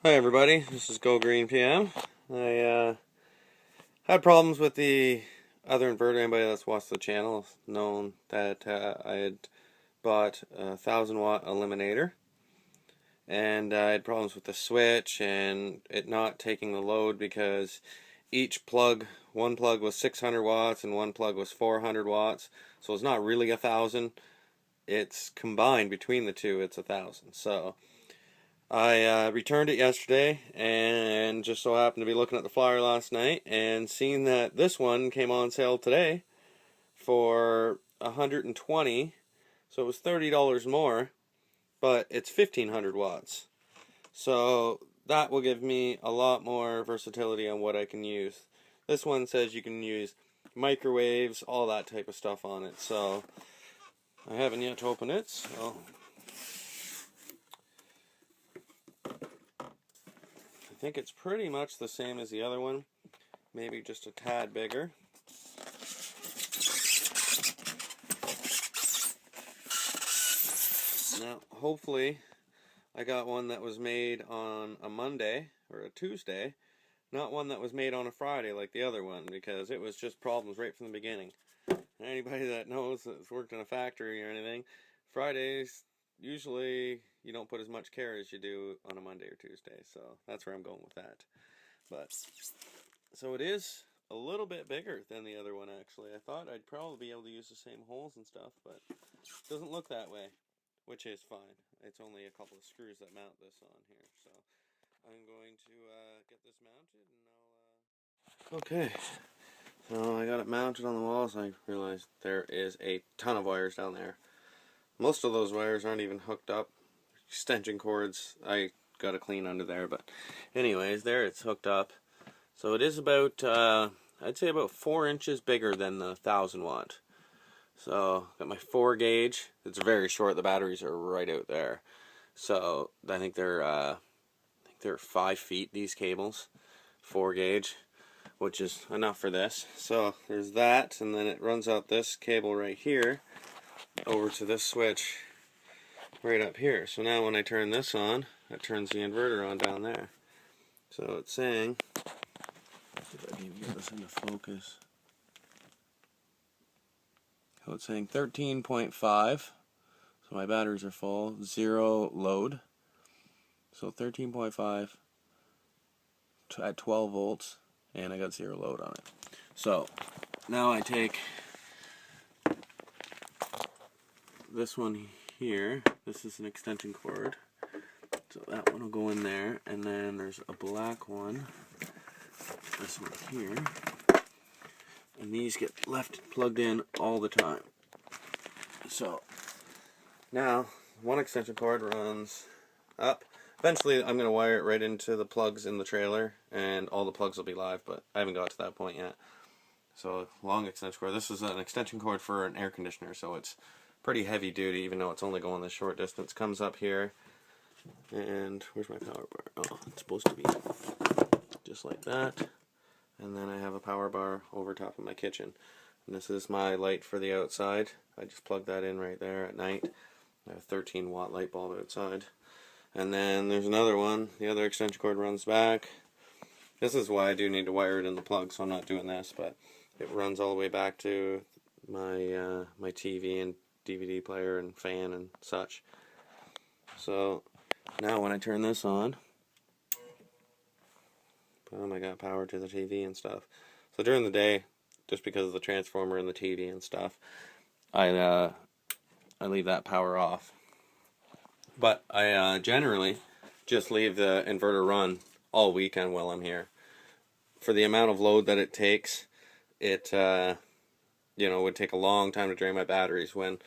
Hi everybody, this is Go Green PM. I had problems with the other inverter. Anybody that's watched the channel known that I had bought a 1000 watt Eliminator, and I had problems with the switch and it not taking the load because each plug, one plug was 600 watts and one plug was 400 watts, so it's not really 1000. It's combined between the two, it's 1000. So I returned it yesterday and just so happened to be looking at the flyer last night and seeing that this one came on sale today for $120. So it was $30 more, but it's 1500 watts. So that will give me a lot more versatility on what I can use. This one says you can use microwaves, all that type of stuff on it. So I haven't yet opened it, so I think it's pretty much the same as the other one, maybe just a tad bigger. Now, hopefully, I got one that was made on a Monday or a Tuesday, not one that was made on a Friday like the other one, because it was just problems right from the beginning. And anybody that knows that's worked in a factory or anything, Fridays, usually you don't put as much care as you do on a Monday or Tuesday, so that's where I'm going with that. But so it is a little bit bigger than the other one, actually. I thought I'd probably be able to use the same holes and stuff, but it doesn't look that way, which is fine. It's only a couple of screws that mount this on here, so I'm going to get this mounted and I'll... Okay, so I got it mounted on the walls. I realized there is a ton of wires down there. Most of those wires aren't even hooked up. Extension cords, I got to clean under there, but anyways, there it's hooked up. So it is about, I'd say about 4 inches bigger than the 1000 watt. So, got my 4 gauge. It's very short. The batteries are right out there. So, I think they're 5 feet, these cables. 4 gauge, which is enough for this. So, there's that, and then it runs out this cable right here over to this switch right up here. So now when I turn this on, that turns the inverter on down there. So it's saying, if I can even get this into focus. So it's saying 13.5. So my batteries are full. 0 load. So 13.5 at 12 volts. And I got 0 load on it. So now I take this one here. This is an extension cord. So that one will go in there. And then there's a black one. This one here. And these get left plugged in all the time. So now one extension cord runs up. Eventually I'm going to wire it right into the plugs in the trailer and all the plugs will be live, but I haven't got to that point yet. So long extension cord. This is an extension cord for an air conditioner, so it's pretty heavy duty even though it's only going this short distance. Comes up here and where's my power bar? Oh, it's supposed to be just like that. And then I have a power bar over top of my kitchen. And this is my light for the outside. I just plug that in right there at night. I have a 13 watt light bulb outside. And then there's another one. The other extension cord runs back. This is why I do need to wire it in the plug, so I'm not doing this, but it runs all the way back to my my TV and DVD player and fan and such. So now when I turn this on, boom, I got power to the TV and stuff. So during the day, just because of the transformer and the TV and stuff, I leave that power off. But I generally just leave the inverter run all weekend while I'm here. For the amount of load that it takes, it would take a long time to drain my batteries. When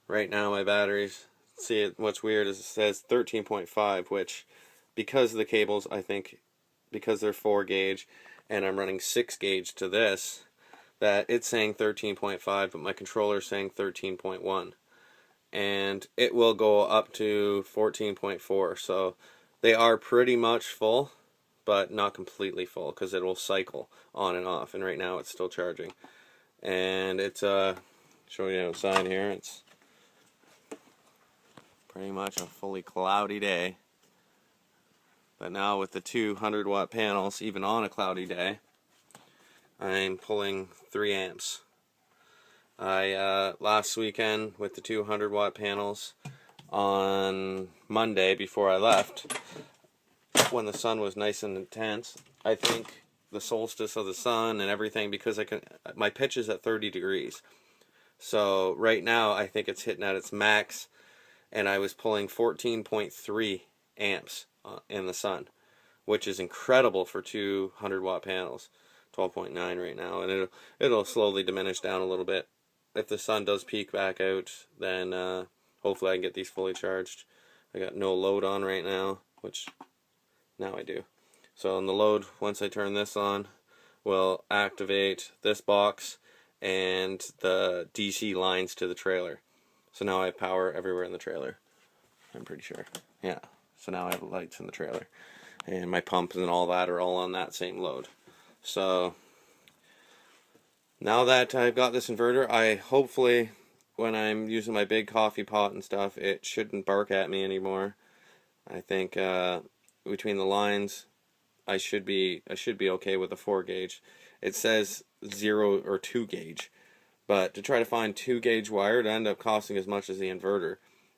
right now my batteries, see, what's weird is it says 13.5, which because of the cables, I think because they're 4 gauge and I'm running 6 gauge to this, that it's saying 13.5, but my controller's saying 13.1. And it will go up to 14.4. So they are pretty much full, but not completely full because it will cycle on and off. And right now it's still charging. And it's show you outside here. It's pretty much a fully cloudy day. But now with the 200-watt panels, even on a cloudy day, I'm pulling 3 amps. I last weekend with the 200-watt panels on Monday before I left, when the sun was nice and intense, I think the solstice of the sun and everything, because my pitch is at 30 degrees. So right now I think it's hitting at its max, and I was pulling 14.3 amps in the sun, which is incredible for 200-watt panels. 12.9 right now, and it'll slowly diminish down a little bit. If the sun does peak back out, then hopefully I can get these fully charged. I got no load on right now, which now I do. So on the load, once I turn this on, will activate this box and the DC lines to the trailer. So now I have power everywhere in the trailer. I'm pretty sure. Yeah. So now I have lights in the trailer. And my pumps and all that are all on that same load. So now that I've got this inverter, I hopefully, when I'm using my big coffee pot and stuff, it shouldn't bark at me anymore. I think between the lines, I should be okay with a 4 gauge. It says 0 or 2 gauge, but to try to find 2 gauge wire to end up costing as much as the inverter.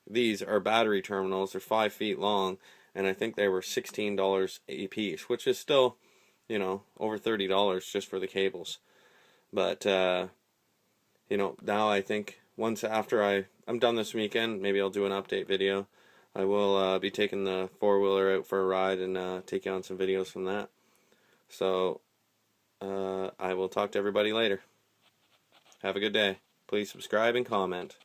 These are battery terminals. They're 5 feet long, and I think they were $16 a piece, which is still, you know, over $30 just for the cables. But you know, now I think once after I'm done this weekend, maybe I'll do an update video. I will be taking the 4-wheeler out for a ride and take you on some videos from that. So I will talk to everybody later. Have a good day. Please subscribe and comment.